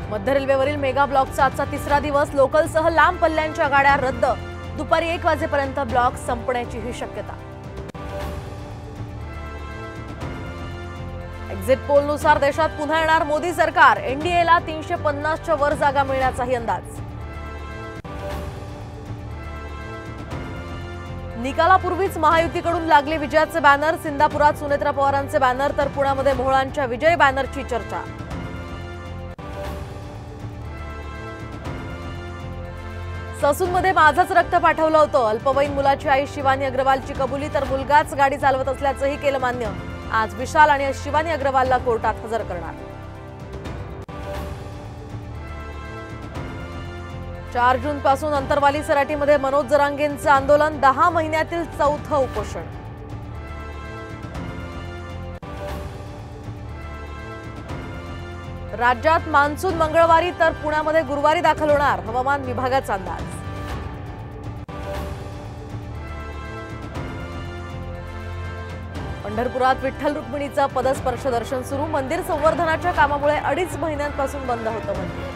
मध्य रेल्वेवरील mega ब्लॉकचा आजचा तिसरा दिवस. लोकलसह लांब पल्ल्यांच्या गाड्या रद्द. दुपारी 1 वाजेपर्यंत ब्लॉक संपण्याचीही शक्यता. एक्झिट पोलनुसार देशात पुन्हा येणार मोदी सरकार. एनडीएला 350च्या वर जागा मिळण्याचाही अंदाज. निकालापूर्वीच महायुतीकडून लागले विजयाचे बॅनर. सिंधापुरात सुनेत्रा पवारांचे बॅनर तर पुण्यामध्ये मोहोळांच्या विजय बॅनरची चर्चा. ससूनमध्ये माझंच रक्त पाठवलं होतं. अल्पवयीन मुलाची आई शिवानी अग्रवालची कबुली तर मुलगाच गाडी चालवत असल्याचंही केलं मान्य. आज विशाल आणि शिवानी अग्रवालला कोर्टात हजर करणार. 4 जून पासून अंतरवाली सराटीमध्ये मनोज जरांगेंचं आंदोलन. 10 महिन्यातील चौथं उपोषण. राज्यात मान्सून मंगळवारी तर पुण्यामध्ये गुरुवारी दाखल होणार. हवामान विभागाचा अंदाज. पंढरपुरात विठ्ठल रुक्मिणीचं पदस्पर्श दर्शन सुरू. मंदिर संवर्धनाच्या कामामुळे 2.5 महिन्यांपासून बंद होतं मंदिर.